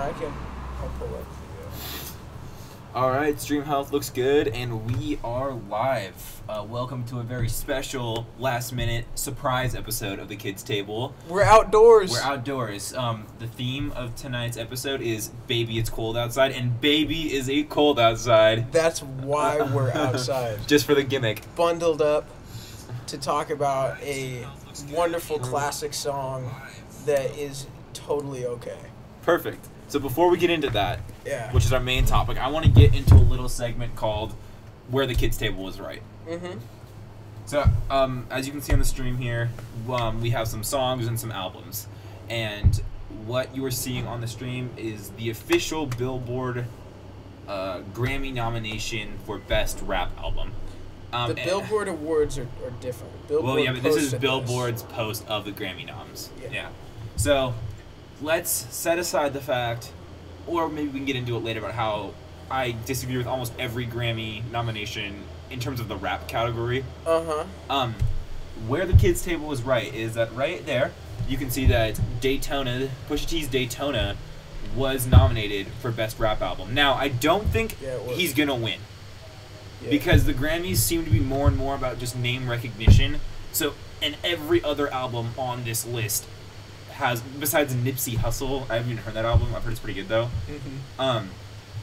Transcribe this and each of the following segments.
I'll pull up. All right, Stream Health looks good, and we are live. Welcome to a very special last-minute surprise episode of the Kids Table. We're outdoors. We're outdoors. The theme of tonight's episode is "Baby, It's Cold Outside," and baby is it cold outside. That's why we're outside. Just for the gimmick. Bundled up to talk about a wonderful classic song that is totally okay. Perfect. So before we get into that, Yeah. which is our main topic, I want to get into a little segment called "Where the Kids Table Was Right." Mm-hmm. So, as you can see on the stream here, we have some songs and some albums. And what you are seeing on the stream is the official Billboard Grammy nomination for Best Rap Album. The Billboard Awards are different. Billboard well, yeah, but this is posted Billboard's post of the Grammy noms. Yeah. So, let's set aside the fact, or maybe we can get into it later, about how I disagree with almost every Grammy nomination in terms of the rap category. Uh-huh. Where the Kids Table is right is that right there, you can see that Daytona, Pusha T's Daytona, was nominated for Best Rap Album. Now, I don't think he's going to win. Yeah. Because the Grammys seem to be more and more about just name recognition. So, and every other album on this list has, besides Nipsey Hussle, I haven't even heard that album. I've heard it's pretty good though. Mm-hmm.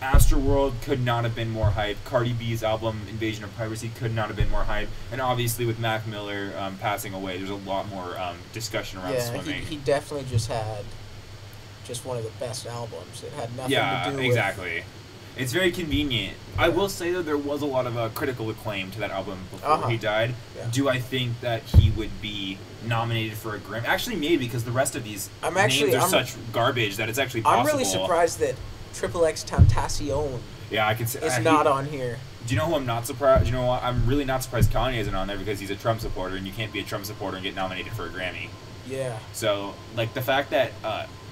Astroworld could not have been more hype. Cardi B's album Invasion of Privacy could not have been more hype. And obviously with Mac Miller passing away, there's a lot more discussion around swimming. He definitely just had one of the best albums. It had nothing to do with... Yeah, exactly. It's very convenient. Yeah. I will say that there was a lot of critical acclaim to that album before he died. Yeah. Do I think that he would be nominated for a Grammy? Actually, maybe, because the rest of these names are such garbage that it's actually possible. I'm really surprised that XXX Tentacion is not on here. Do you know who I'm not surprised? You know what? I'm really not surprised Kanye isn't on there, because he's a Trump supporter, and you can't be a Trump supporter and get nominated for a Grammy. Yeah. So, like, the fact that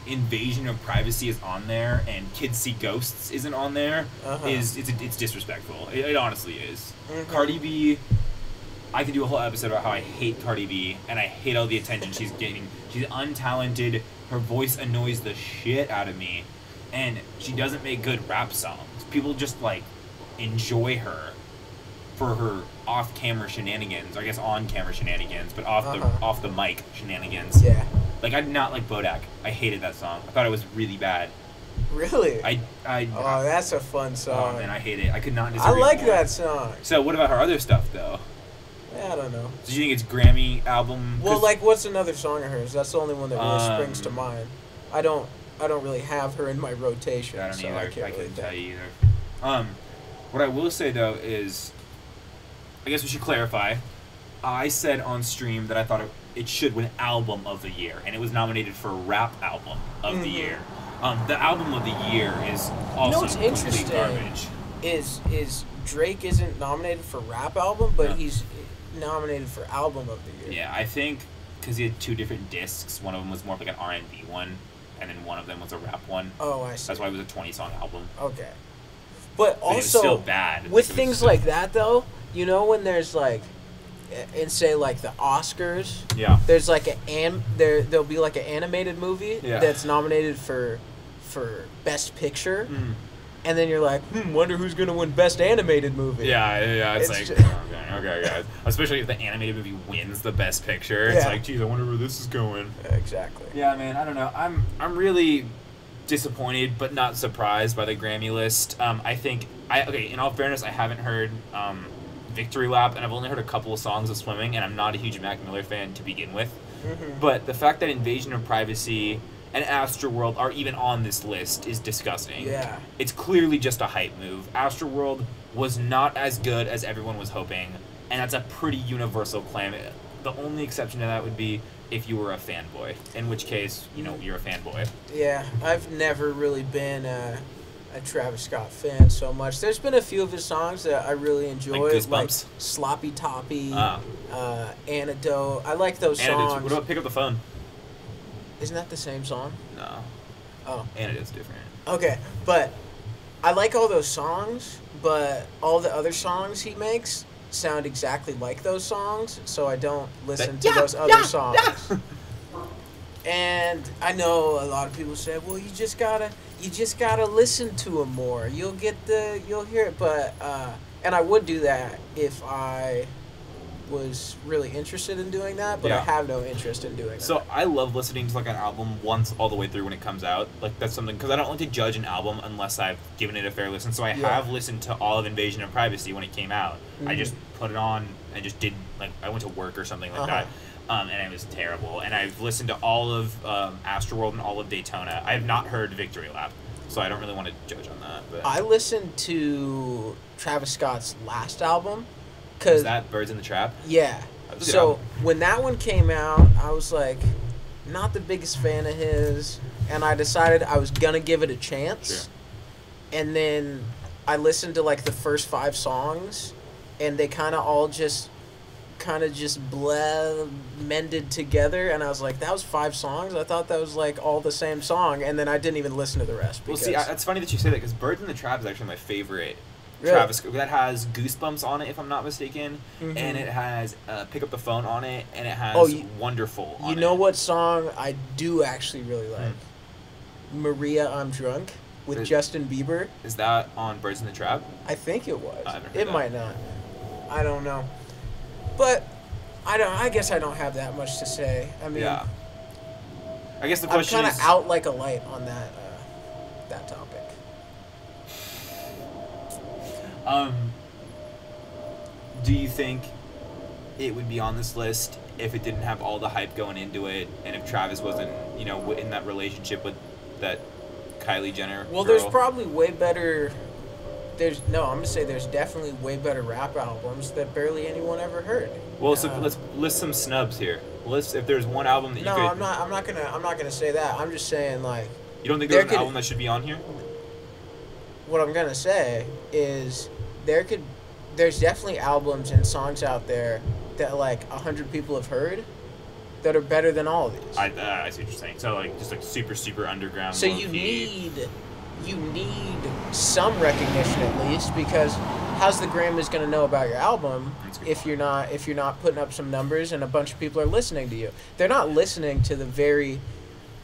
Invasion of Privacy is on there and Kids See Ghosts isn't on there it's disrespectful. It honestly is. Mm-hmm. Cardi B, I could do a whole episode about how I hate Cardi B and I hate all the attention she's getting. She's untalented. Her voice annoys the shit out of me, and she doesn't make good rap songs. People just like enjoy her for her off-camera shenanigans, or I guess on-camera shenanigans, but off the mic shenanigans. Yeah. Like, I did not like Bodak. I hated that song. I thought it was really bad. Really? Oh, that's a fun song. Oh, man, I hate it. I could not disagree I like more. that song. So, what about her other stuff, though? Yeah, I don't know. Do you think it's Grammy album? Well, like, what's another song of hers? That's the only one that really springs to mind. I don't really have her in my rotation. I don't so either. I couldn't tell you either. What I will say, though, is... I guess we should clarify. I said on stream that I thought it should win Album of the Year, and it was nominated for Rap Album of the Year. The Album of the Year is also complete garbage. Is Drake isn't nominated for Rap Album, but he's nominated for Album of the Year. Yeah, I think because he had two different discs. One of them was more of like an R&B one, and then one of them was a rap one. Oh, I see. That's why it was a 20-song album. Okay. But also, it was still bad. With things like that, though, you know when there's like... And say like the Oscars, there's like there'll be like an animated movie that's nominated for Best Picture, and then you're like, wonder who's gonna win Best Animated Movie. Yeah, it's like okay, guys. Especially if the animated movie wins the Best Picture, it's like, geez, I wonder where this is going. Exactly. Yeah, man, I don't know. I'm really disappointed, but not surprised by the Grammy list. I think in all fairness, I haven't heard Victory Lap, and I've only heard a couple of songs of Swimming, and I'm not a huge Mac Miller fan to begin with. But the fact that Invasion of Privacy and Astroworld are even on this list is disgusting. Yeah. It's clearly just a hype move. Astroworld was not as good as everyone was hoping, and that's a pretty universal claim. The only exception to that would be if you were a fanboy, in which case, you're a fanboy. Yeah, I've never really been a Travis Scott fan so much. There's been a few of his songs that I really enjoy, like Sloppy Toppy, Antidote. I like those songs. What about Pick Up the Phone? Isn't that the same song? No. Oh. Antidote's different. Okay, but I like all those songs, but all the other songs he makes sound exactly like those songs, so I don't listen to those other songs. And I know a lot of people say, well, you just gotta listen to him more. You'll hear it. But and I would do that if I was really interested in doing that, but I have no interest in doing that. So I love listening to like an album once all the way through when it comes out. Like that's something, because I don't like to judge an album unless I've given it a fair listen. So I have listened to all of Invasion of Privacy when it came out. I just put it on and just did, like, I went to work or something like that. And it was terrible. And I've listened to all of Astroworld and all of Daytona. I have not heard Victory Lap, so I don't really want to judge on that. But I listened to Travis Scott's last album. Is that Birds in the Trap? Yeah. So when that one came out, I was like, not the biggest fan of his, and I decided I was gonna give it a chance. Sure. And then I listened to like the first 5 songs, and they kind of all just mended together, and I was like, that was 5 songs? I thought that was like all the same song, and then I didn't even listen to the rest. Well, see, it's funny that you say that, because Birds in the Trap is actually my favorite. Really? Travis, that has Goosebumps on it, if I'm not mistaken, and it has Pick Up the Phone on it, and it has Wonderful on it. You know what song I do actually really like? Maria, I'm Drunk, with Justin Bieber. Is that on Birds in the Trap? I think it was. It might not. I don't know. But I guess I don't have that much to say. I mean, I guess the question is, I'm kind of out like a light on that topic. Do you think it would be on this list if it didn't have all the hype going into it, and if Travis wasn't, in that relationship with that Kylie Jenner girl? There's probably way better. I'm gonna say there's definitely way better rap albums that barely anyone ever heard. Well, so let's list some snubs here. If there's one album that you could. No, I'm not gonna say that. I'm just saying, like. You don't think there's an album that should be on here? What I'm gonna say is there's definitely albums and songs out there that like 100 people have heard that are better than all of these. I see what you're saying. So like just like super, super underground. So you need some recognition at least, because how's the Grammys gonna know about your album if you're not putting up some numbers and a bunch of people are listening to you? They're not listening to the very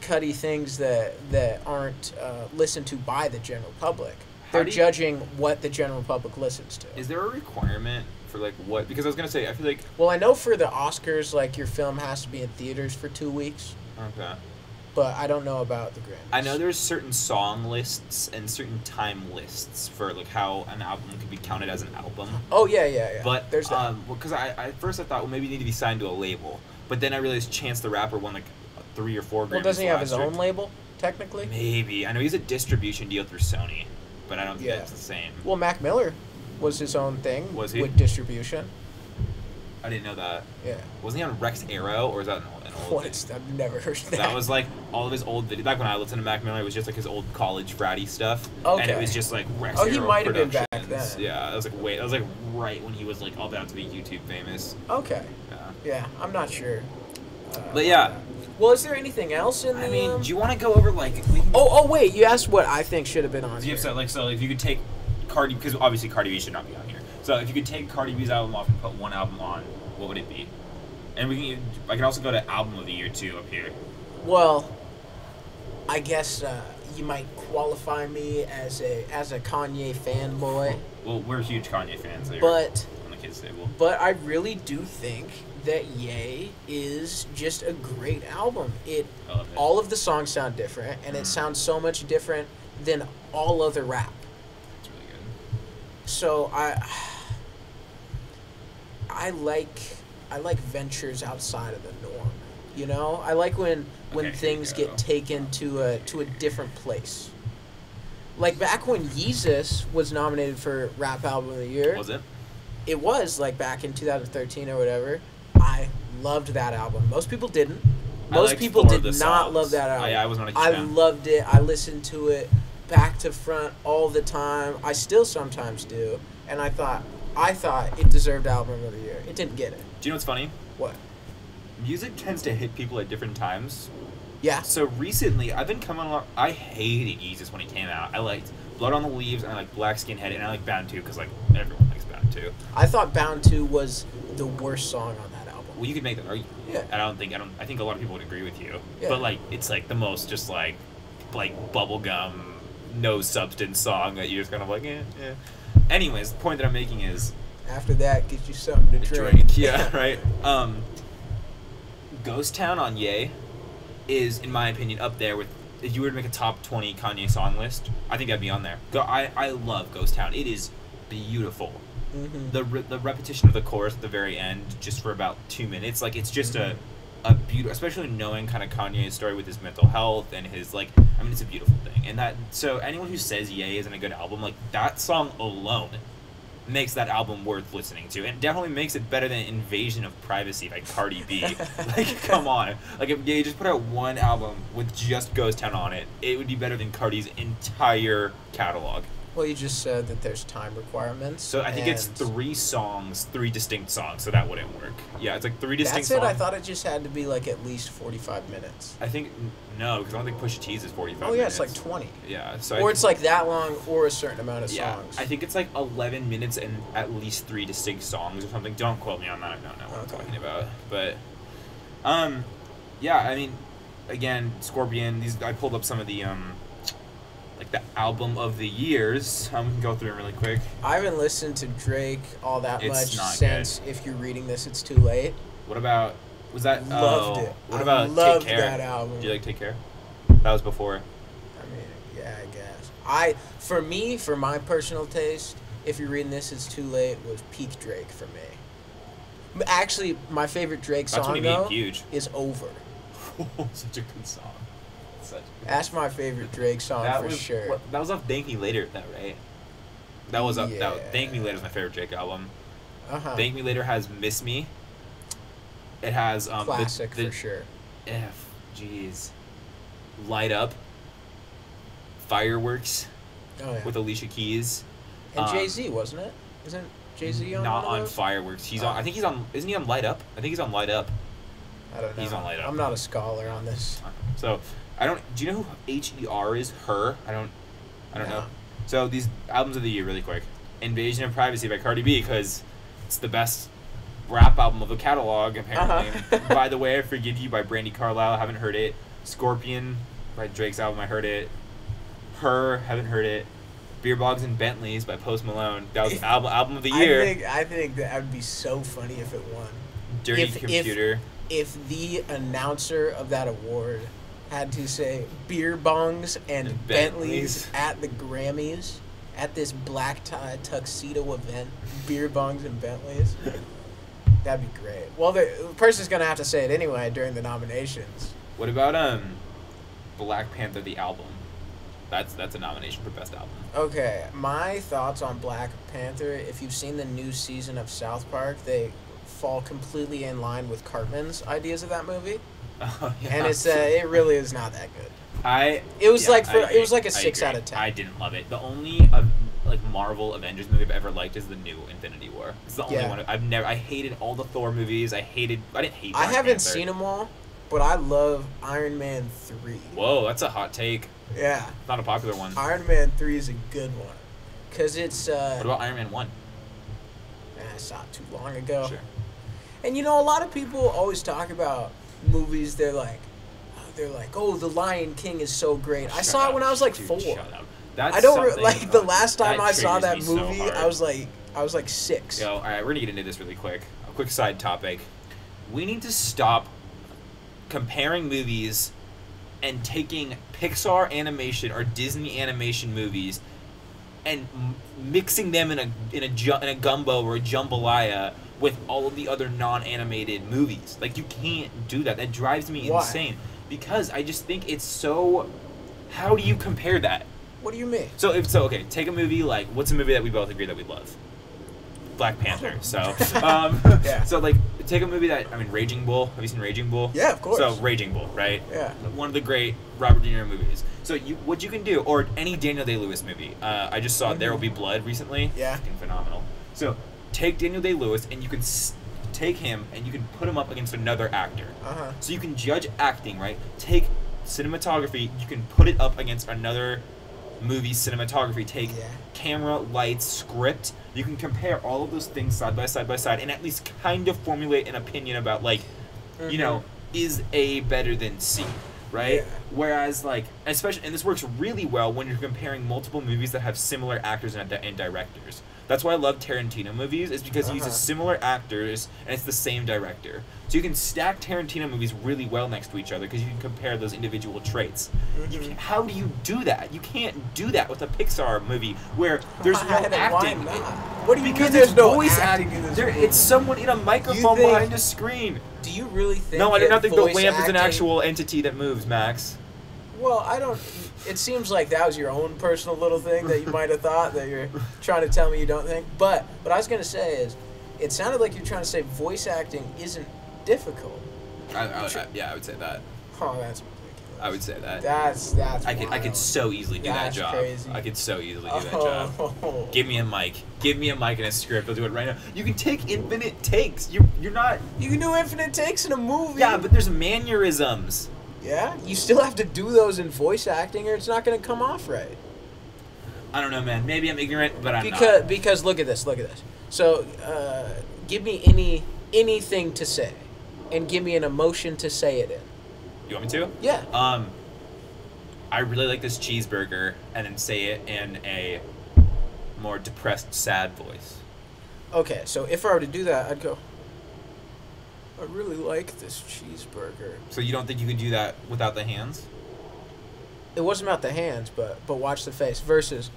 cutty things that aren't listened to by the general public. They're judging what the general public listens to. Is there a requirement for like what? Because I was gonna say, I feel like. Well, I know for the Oscars, like your film has to be in theaters for 2 weeks. Okay. But I don't know about the Grammys. I know there's certain song lists and certain time lists for like how an album could be counted as an album. Oh yeah. But there's that. Because I first thought, well, maybe you need to be signed to a label, but then I realized Chance the Rapper won like 3 or 4 Grammys. Well, doesn't he have his own label technically? Maybe. I know he's a distribution deal through Sony, but I don't think it's the same. Well, Mac Miller was his own thing. Was he? With distribution. I didn't know that. Yeah. Wasn't he on Rex Arrow, or is that an old thing? I've never heard of that. That was like all of his old videos. Back when I listened to Mac Miller, it was just like his old college fratty stuff. Okay. And it was just like Rex Arrow. Oh, he might have been back then. Yeah, that was like right when he was like all about to be YouTube famous. Okay. Yeah, I'm not sure. But yeah. Well, is there anything else in the... I mean, do you want to go over like... Oh, wait, you asked what I think should have been on here. So if you could take Cardi... Because obviously Cardi B should not be on here. So if you could take Cardi B's album off and put one album on, what would it be? And I can also go to album of the year too up here. Well, I guess you might qualify me as a Kanye fanboy. Well, we're huge Kanye fans there. But on the kids' table. But I really do think that Ye is just a great album. All of the songs sound different, and it sounds so much different than all other rap. That's really good. So I like ventures outside of the norm. You know, I like when things get taken to a different place. Like back when Yeezus was nominated for Rap Album of the Year. Was it? It was like back in 2013 or whatever. I loved that album. Most people didn't. Most people did not love that album. I was not a fan. I loved it. I listened to it back to front all the time. I still sometimes do. And I thought it deserved Album of the Year. It didn't get it. Do you know what's funny? What? Music tends to hit people at different times. Yeah. So recently, I've been coming along. I hated Yeezus when he came out. I liked Blood on the Leaves, and I liked Black Skinhead, and I like Bound 2 because like everyone likes Bound 2. I thought Bound 2 was the worst song on that album. Well, you could make that argument. Yeah. I think a lot of people would agree with you. Yeah. But like, it's like the most just like bubblegum, no substance song that you're just kind of like, yeah. Anyways, the point that I'm making is. After that, get you something to drink. Yeah, right. Ghost Town on Ye is, in my opinion, up there with. If you were to make a top 20 Kanye song list, I think that'd be on there. I love Ghost Town. It is beautiful. Mm-hmm. The repetition of the chorus at the very end, just for about 2 minutes, like it's just a beautiful, especially knowing kind of Kanye's story with his mental health and his like. I mean, it's a beautiful thing, and that so anyone who says Ye isn't a good album, like that song alone makes that album worth listening to, and definitely makes it better than Invasion of Privacy by Cardi B. Like, come on. Like, if you just put out one album with just Ghost Town on it, it would be better than Cardi's entire catalog. Well, you just said that there's time requirements. So I think it's 3 distinct songs, so that wouldn't work. Yeah, it's like 3 distinct songs. That's it? I thought it just had to be like at least 45 minutes. I think, no, because I don't think Pusha T's is 45 minutes. Oh, yeah, it's like 20. Yeah. So or it's like that long or a certain amount of songs. I think it's like 11 minutes and at least 3 distinct songs or something. Don't quote me on that. I don't know what I'm talking about. But, yeah, I mean, again, Scorpion, I pulled up some of the, like the album of the years. We can go through it really quick. I haven't listened to Drake all that much since good. If you're reading this, it's too late. What about loved it? What about loved Take Care? That album. Did you like Take Care? That was before. I mean, yeah, I guess. For my personal taste, if you're reading this, it's too late. Was peak Drake for me. Actually, my favorite Drake song though is Over. Such a good song. That's my favorite Drake song sure. That was off Thank Me Later, right? That was up. Yeah. Thank Me Later is my favorite Drake album. Thank Me Later has Miss Me. It has classic for sure. Jeez, Light Up. Fireworks. Oh yeah. With Alicia Keys. And Jay-Z, wasn't it? Isn't Jay-Z on? Not on Fireworks. He's on. I think he's on. Isn't he on Light Up? I think he's on Light Up. I don't know. He's on Light Up. I'm not a scholar on this. So. Do you know who Her is? Her? I don't know. So these albums of the year, really quick. Invasion of Privacy by Cardi B, because it's the best rap album of the catalog, apparently. By the Way, I Forgive You by Brandi Carlile, I haven't heard it. Scorpion by Drake's album, I heard it. Her, haven't heard it. Beer Bogs and Bentleys by Post Malone. That was album of the year. I think that would be so funny if it won. Dirty Computer. If the announcer of that award had to say beer bongs and Bentleys at the Grammys at this black tie tuxedo event, beer bongs and Bentleys, that'd be great. Well, the person's gonna have to say it anyway during the nominations. What about Black Panther the album? That's a nomination for best album. Okay, my thoughts on Black Panther. If you've seen the new season of South Park, they fall completely in line with Cartman's ideas of that movie. Oh, yeah. And it really is not that good. It was like a 6 out of 10. I didn't love it. The only like Marvel Avengers movie I've ever liked is the new Infinity War. It's the only one I hated all the Thor movies. I didn't hate. I haven't seen them all, but I love Iron Man 3. Whoa, that's a hot take. Yeah. It's not a popular one. Iron Man 3 is a good one. Cause it's What about Iron Man 1? I saw it too long ago. Sure. And a lot of people always talk about movies. They're like, oh, The Lion King is so great. I saw it when I was like 4. Shut up. That's I don't like the last time I saw that movie. So I was like 6. Yo, all right, we're gonna get into this really quick. A quick side topic. We need to stop comparing movies and taking Pixar animation or Disney animation movies and mixing them in a gumbo or a jambalaya with all of the other non-animated movies. Like, you can't do that. That drives me insane. Because I just think it's so... How do you compare that? What do you mean? Okay, take a movie like... What's a movie that we both agree that we love? Black Panther. So, yeah. So, like, take a movie that... Raging Bull. Have you seen Raging Bull? Yeah, of course. So, Raging Bull, right? Yeah. One of the great Robert De Niro movies. So, what you can do... Or any Daniel Day-Lewis movie. I just saw There Will Be Blood recently. Yeah. Fucking phenomenal. So... Take Daniel Day-Lewis and you can take him and you can put him up against another actor. So you can judge acting, right? Take cinematography, you can put it up against another movie cinematography. Take camera, lights, script. You can compare all of those things side by side, and at least kind of formulate an opinion about, like, you know, is A better than C, right? Yeah. Whereas, like, especially, and this works really well when you're comparing multiple movies that have similar actors and directors. That's why I love Tarantino movies, is because he uses similar actors and it's the same director. So you can stack Tarantino movies really well next to each other because you can compare those individual traits. How do you do that? You can't do that with a Pixar movie where there's no acting. What do you mean there's no voice acting in this movie? It's someone in a microphone behind a screen. Do you really think No, I do not think the lamp is an actual entity that moves, Max. Well, I don't... It seems like that was your own personal little thing that you might have thought that you're trying to tell me you don't think. But what I was going to say is, it sounded like you're trying to say voice acting isn't difficult. Yeah, I would say that. Oh, that's ridiculous. I would say that. That's I could so easily do that job. Crazy. I could so easily do that job. Give me a mic. Give me a mic and a script. I'll do it right now. You can take infinite takes. You're not... You can do infinite takes in a movie. Yeah, but there's mannerisms. Yeah? You still have to do those in voice acting or it's not going to come off right. I don't know, man. Maybe I'm ignorant, but I'm not. Because look at this. So, give me anything to say. And give me an emotion to say it in. You want me to? Yeah. I really like this cheeseburger, and then say it in a more depressed, sad voice. Okay, so if I were to do that, I'd go, I really like this cheeseburger. So you don't think you could do that without the hands? It wasn't about the hands, but watch the face. Versus,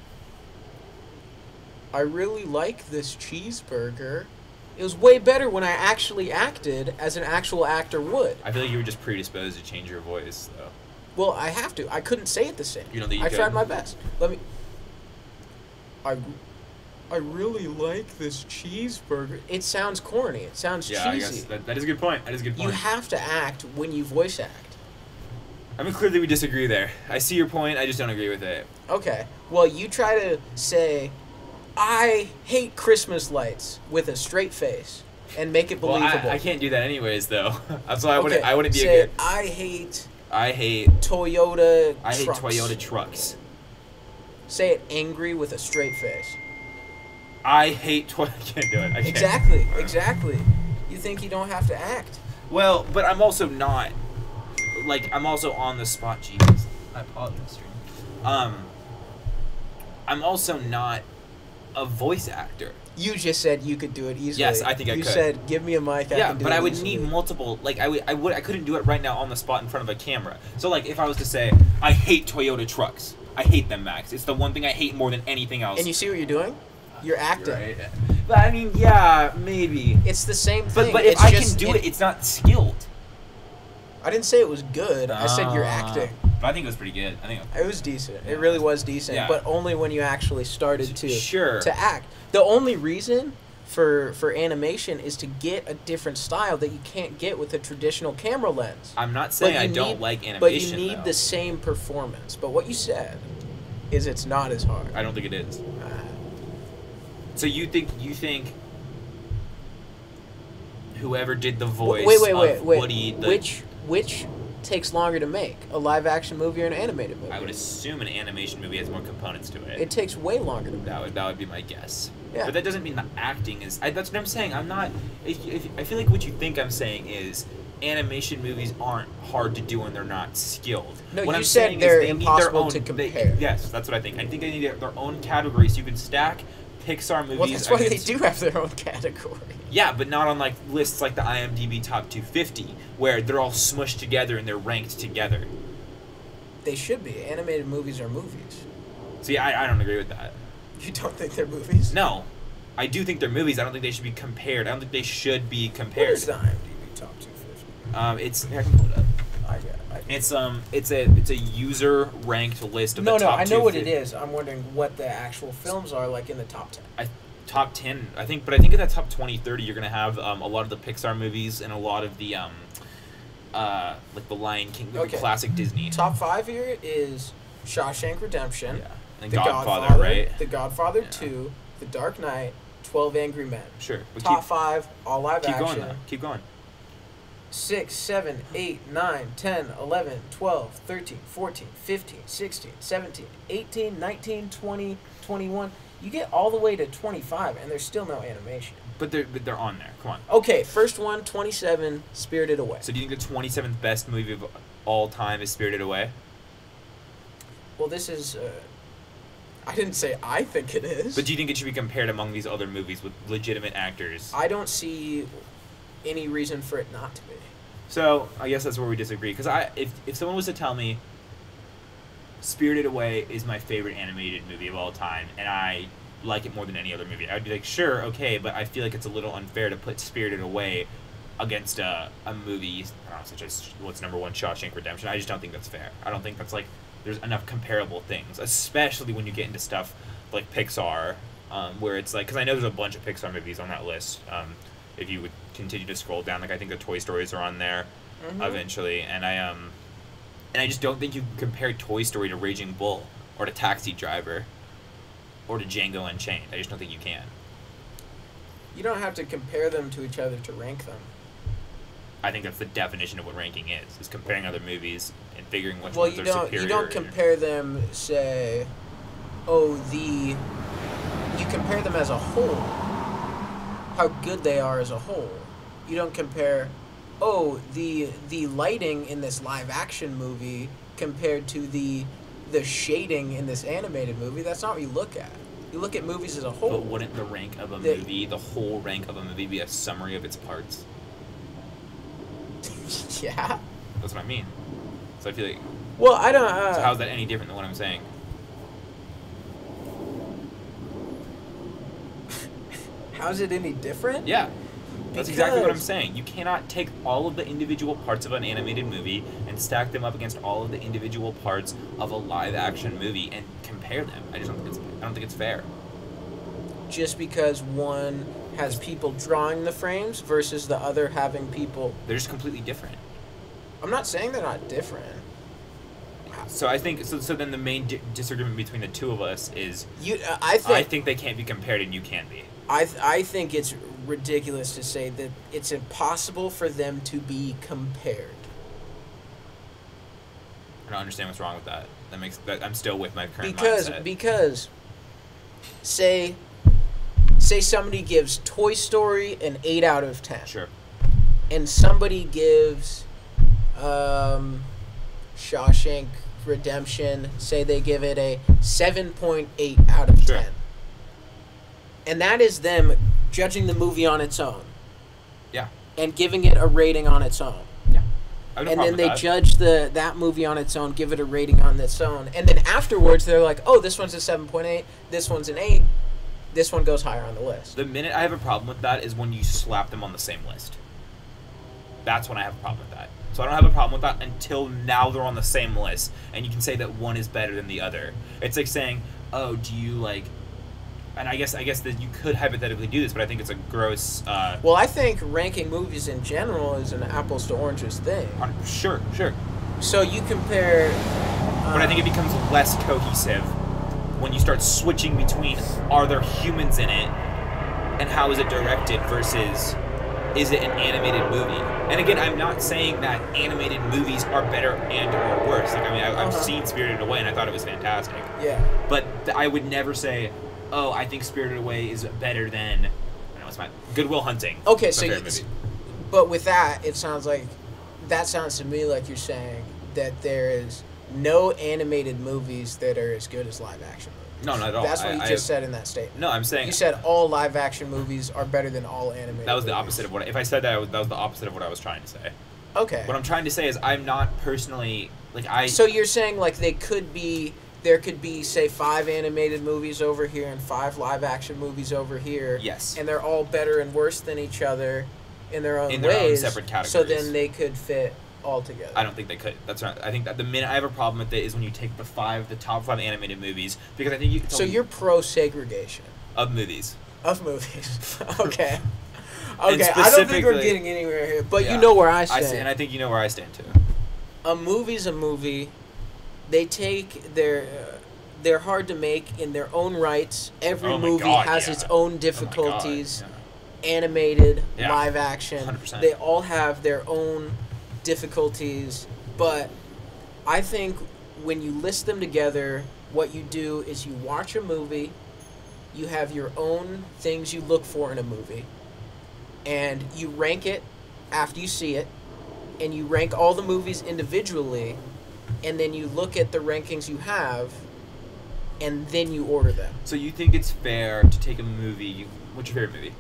I really like this cheeseburger. It was way better when I actually acted as an actual actor would. I feel like you were just predisposed to change your voice, though. Well, I have to. I couldn't say it the same. You don't think you could? I tried my best. I really like this cheeseburger. It sounds corny. It sounds cheesy. I guess that is a good point. You have to act when you voice act. I mean, clearly we disagree there. I see your point. I just don't agree with it. Okay. Well, you try to say, I hate Christmas lights with a straight face and make it believable. Well, I can't do that anyways, though. That's why I wouldn't be say, a good... I hate Toyota trucks. I hate Toyota trucks. Say it angry with a straight face. I hate Toyota... I can't do it. I can't. Exactly. You think you don't have to act. Well, but I'm also not... Like, I'm also on the spot. Jesus. I apologize. I'm also not a voice actor. You just said you could do it easily. Yes, I think I could. You said, give me a mic, I can do it Yeah, but I would easily. need multiple... Like, I couldn't do it right now on the spot in front of a camera. So, like, if I was to say, I hate Toyota trucks. I hate them, Max. It's the one thing I hate more than anything else. And you see what you're doing? You're acting. Right. But, I mean, yeah, maybe. It's the same thing. But if I can do it, it's not skilled. I didn't say it was good. I said you're acting. But I think it was pretty good. It was decent. It really was decent. Yeah. But only when you actually started to act. The only reason for animation is to get a different style that you can't get with a traditional camera lens. I'm not saying I don't like animation, but you need the same performance. But what you said is it's not as hard. I don't think it is. So you think whoever did the voice of Woody... Which takes longer to make, a live action movie or an animated movie? I would assume an animation movie has more components to it. It takes way longer to make. That would be my guess. Yeah. But that doesn't mean the acting is... that's what I'm saying. I'm not... I feel like what you think I'm saying is animation movies aren't hard to do and they're not skilled. No, what you I'm said they're impossible to compare. Yes, that's what I think. I think they need their own categories. You can stack Pixar movies... Well, that's why they do have their own category. Yeah, but not on like lists like the IMDb Top 250, where they're all smushed together and they're ranked together. They should be. Animated movies are movies. See, I don't agree with that. You don't think they're movies? No. I do think they're movies. I don't think they should be compared. I don't think they should be compared. What is the IMDb Top 250? It's... Here, I can pull it up. It's a user ranked list of the top 250. I know what it is. I'm wondering what the actual films are like in the top 10. Top 10, I think, but I think in that top 20, 30, you're gonna have a lot of the Pixar movies and a lot of the like the Lion King, the classic Disney. Top 5 here is Shawshank Redemption, and Godfather, right? The Godfather 2, The Dark Knight, 12 Angry Men. Sure. But top 5, all live action. Keep going, though. Keep going. 6, 7, 8, 9, 10, 11, 12, 13, 14, 15, 16, 17, 18, 19, 20, 21. You get all the way to 25, and there's still no animation. But they're on there. Come on. Okay, first one, 27, Spirited Away. So do you think the 27th best movie of all time is Spirited Away? Well, this is... I didn't say I think it is. But do you think it should be compared among these other movies with legitimate actors? I don't see any reason for it not to be. So, I guess that's where we disagree. Because if someone was to tell me Spirited Away is my favorite animated movie of all time, and I like it more than any other movie, I would be like, sure, okay, but I feel like it's a little unfair to put Spirited Away against a movie, I don't know, such as what's number one, Shawshank Redemption. I just don't think that's fair. I don't think that's like, there's enough comparable things, especially when you get into stuff like Pixar, where it's like, because I know there's a bunch of Pixar movies on that list. If you would continue to scroll down, like I think the Toy Stories are on there eventually, and I just don't think you can compare Toy Story to Raging Bull or to Taxi Driver or to Django Unchained. I just don't think you can. You don't have to compare them to each other to rank them. I think that's the definition of what ranking is comparing other movies and figuring which ones are superior. You don't compare them, say, you compare them as a whole, how good they are as a whole. You don't compare, the lighting in this live-action movie compared to the shading in this animated movie. That's not what you look at. You look at movies as a whole. But wouldn't the rank of a movie, the whole rank of a movie, be a summary of its parts? Yeah. That's what I mean. So I feel like... Well, I don't... so how's that any different than what I'm saying? How's it any different? Yeah. That's exactly what I'm saying. You cannot take all of the individual parts of an animated movie and stack them up against all of the individual parts of a live-action movie and compare them. I don't think it's fair. Just because one has people drawing the frames versus the other having people... They're just completely different. I'm not saying they're not different. So I think... So then the main disagreement between the two of us is... I think they can't be compared and you can be. I think it's ridiculous to say that it's impossible for them to be compared. I don't understand what's wrong with that. I'm still with my current mindset. Because say somebody gives Toy Story an 8 out of 10. Sure. And somebody gives Shawshank Redemption, say they give it a 7.8 out of 10. And that is them judging the movie on its own. Yeah. And giving it a rating on its own. Yeah. And then they judge that movie on its own, give it a rating on its own. And then afterwards they're like, oh, this one's a 7.8, this one's an 8, this one goes higher on the list. The minute I have a problem with that is when you slap them on the same list. That's when I have a problem with that. So I don't have a problem with that until now they're on the same list. And you can say that one is better than the other. It's like saying, oh, do you like... And I guess that you could hypothetically do this, but I think it's a gross... Well, I think ranking movies in general is an apples to oranges thing. Sure. So you compare... but I think it becomes less cohesive when you start switching between, are there humans in it, and how is it directed, versus, is it an animated movie? And again, I'm not saying that animated movies are better and or worse. Like, I mean, I've seen Spirited Away, and I thought it was fantastic. Yeah. But I would never say... oh, I think Spirited Away is better than, I don't know, it's my Good Will Hunting. Okay, so but with that, it sounds to me like you're saying that there is no animated movies that are as good as live action movies. No, not at all. That's what you just said in that statement. No, I'm saying... You said all live action movies are better than all animated That was the movies. opposite of what... If I said that, that was the opposite of what I was trying to say. Okay. What I'm trying to say is I'm not personally... So you're saying, like, there could be, say, 5 animated movies over here and 5 live-action movies over here. Yes. And they're all better and worse than each other in their own ways. In their own separate categories. So then they could fit all together. I don't think they could. That's right. I think that the minute I have a problem with it is when you take the top 5 animated movies, because I think you can... So you're pro-segregation. Of movies. Of movies. Okay. Okay, I don't think we're getting anywhere here, but yeah, you know where I stand. And I think you know where I stand, too. A movie's a movie. They take they're hard to make in their own rights. Every movie has its own difficulties. animated, live action. 100%. They all have their own difficulties, but I think when you list them together, what you do is you watch a movie, you have your own things you look for in a movie, and you rank it after you see it, and you rank all the movies individually, and then you look at the rankings you have, and then you order them. So you think it's fair to take a movie... What's your favorite movie?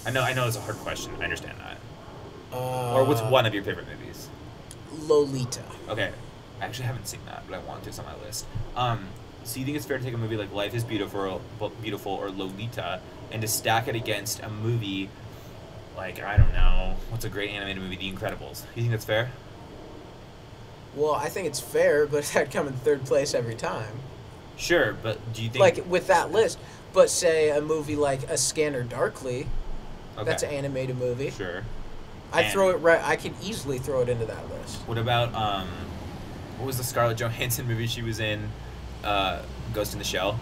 I know it's a hard question. I understand that. Or what's one of your favorite movies? Lolita. Okay. I actually haven't seen that, but I want to. It's on my list. So you think it's fair to take a movie like Life is Beautiful or Lolita and to stack it against a movie like, I don't know, what's a great animated movie? The Incredibles. You think that's fair? Well, I think it's fair, but I'd come in third place every time. Sure, but do you think... Like, with that list. But say a movie like A Scanner Darkly, that's an animated movie. Sure. I could easily throw it into that list. What about, what was the Scarlett Johansson movie she was in? Ghost in the Shell?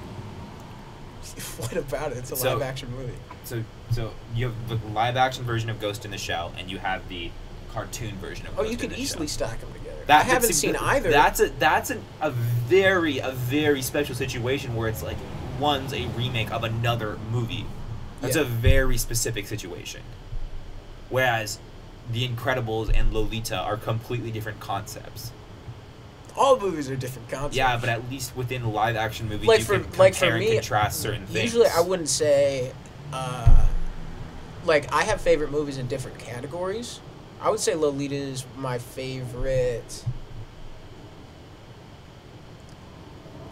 What about it? It's a live-action movie. So you have the live-action version of Ghost in the Shell, and you have the cartoon version of Ghost in the Shell. Oh, you could easily stack them together. I haven't seen either. That's a very special situation where it's like one's a remake of another movie. That's a very specific situation. Whereas The Incredibles and Lolita are completely different concepts. All movies are different concepts. Yeah, but at least within live-action movies, you can compare and contrast certain things. Usually, I wouldn't say... I have favorite movies in different categories. I would say Lolita is my favorite...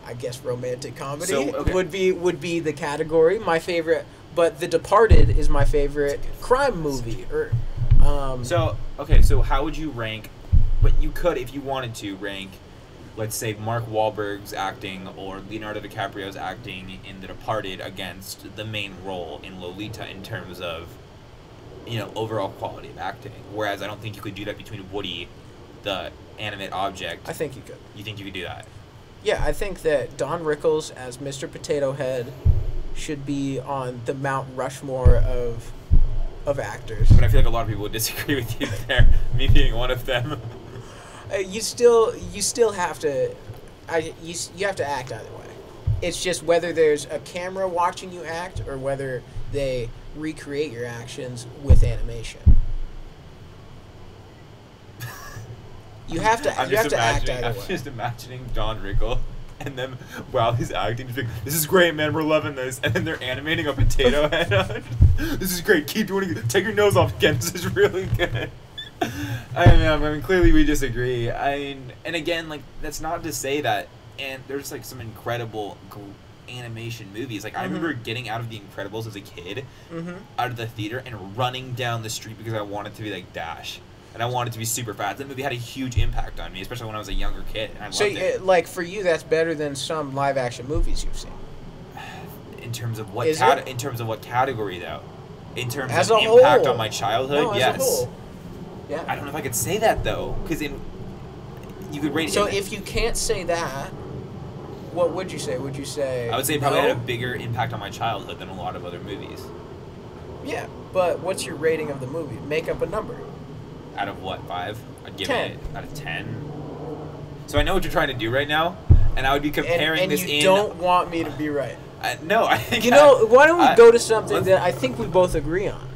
I guess romantic comedy would be the category. My favorite... But The Departed is my favorite crime movie. So how would you rank... But you could, if you wanted to, rank... Let's say Mark Wahlberg's acting or Leonardo DiCaprio's acting in The Departed against the main role in Lolita in terms of, overall quality of acting. Whereas I don't think you could do that between Woody, the animate object. I think you could. You think you could do that? Yeah, I think that Don Rickles as Mr. Potato Head should be on the Mount Rushmore of actors. But I feel like a lot of people would disagree with you there, me being one of them. You still have to, you have to act either way. It's just whether there's a camera watching you act or whether they recreate your actions with animation. You have to act either way. I'm just imagining Don Rickles and then while he's acting, he's like, "This is great, man. We're loving this." And then they're animating a potato head on. This is great. Keep doing it. Take your nose off again. This is really good. I mean, clearly we disagree. And again, that's not to say that, and there's some incredible animation movies. I remember getting out of The Incredibles as a kid, out of the theater, and running down the street because I wanted to be like Dash, and I wanted to be super fast. That movie had a huge impact on me, especially when I was a younger kid. And I loved it. For you, that's better than some live action movies you've seen. In terms of what? In terms of what category, though? In terms as of a impact whole. on my childhood, no, yes. As a whole. Yeah. I don't know if I could say that though, because you could rate. So if you can't say that, what would you say? Would you say? I would say it probably had a bigger impact on my childhood than a lot of other movies. Yeah, but what's your rating of the movie? Make up a number. Out of what, 5? I'd give 10. it out of 10. So I know what you're trying to do right now, and I would be comparing this in. And you don't want me to be right. No, I think. Why don't we go to something that I think we both agree on?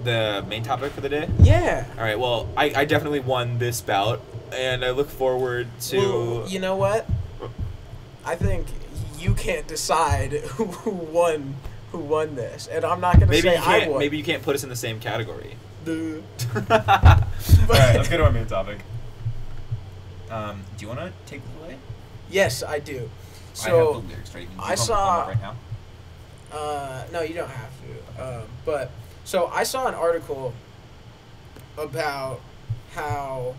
The main topic for the day? Yeah. All right, well, I definitely won this bout, and I look forward to... Well, you know what? I think you can't decide who won this, and I'm not going to say I won. Maybe you can't put us in the same category. All right, let's go to our main topic. Do you want to take this away? Yes, I do. So, I have the lyrics right. I saw... right now? No, you don't have to. But... So I saw an article about how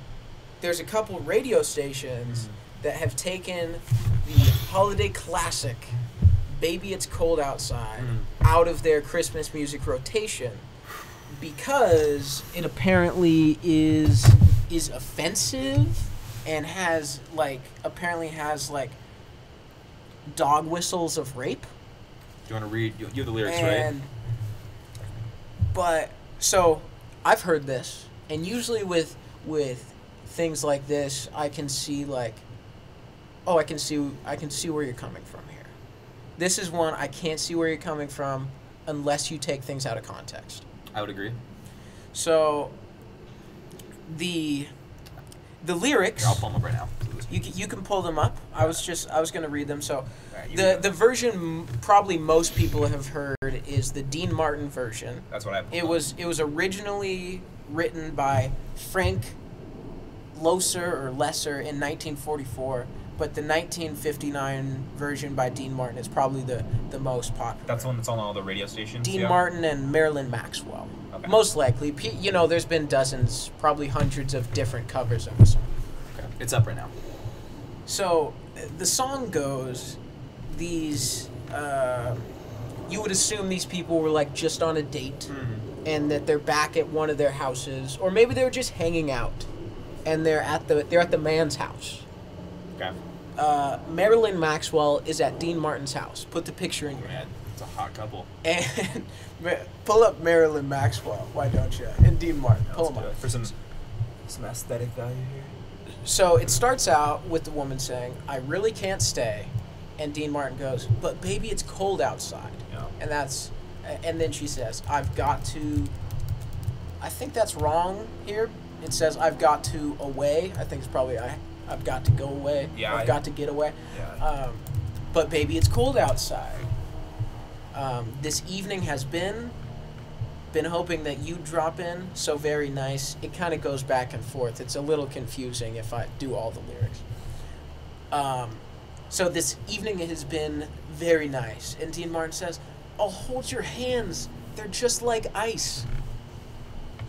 there's a couple radio stations that have taken the holiday classic Baby It's Cold Outside out of their Christmas music rotation because it apparently is offensive and has dog whistles of rape. Do you want to read? You have the lyrics, and right? But so I've heard this, and usually with things like this, I can see like, oh, I can see where you're coming from here. This is one I can't see where you're coming from unless you take things out of context. I would agree. So the lyrics. Here, I'll pull them up right now. You can pull them up. I was going to read them. So the version probably most people have heard is the Dean Martin version. That's what I pulled up. It was originally written by Frank Loesser in 1944, but the 1959 version by Dean Martin is probably the most popular. That's the one that's on all the radio stations? Dean Martin and Marilyn Maxwell. Okay. Most likely. There's been dozens, probably hundreds of different covers of the song. Okay. It's up right now. So the song goes, these, you would assume these people were like just on a date, and that they're back at one of their houses, or maybe they were just hanging out, and they're at the man's house. Okay. Marilyn Maxwell is at Dean Martin's house. Put the picture in your head. It's a hot couple. And pull up Marilyn Maxwell. Why don't you? And Dean Martin. Pull them up for some aesthetic value here. So it starts out with the woman saying, "I really can't stay," and Dean Martin goes, "But baby, it's cold outside." Yeah. And then she says, "I've got to." I think that's wrong here. It says, "I've got to away." I think it's probably I've got to go away. Yeah. I've got to get away. Yeah. But baby, it's cold outside. This evening has been hoping that you drop in, so very nice. It kind of goes back and forth. It's a little confusing if I do all the lyrics. So this evening has been very nice. And Dean Martin says, "I'll hold your hands. They're just like ice."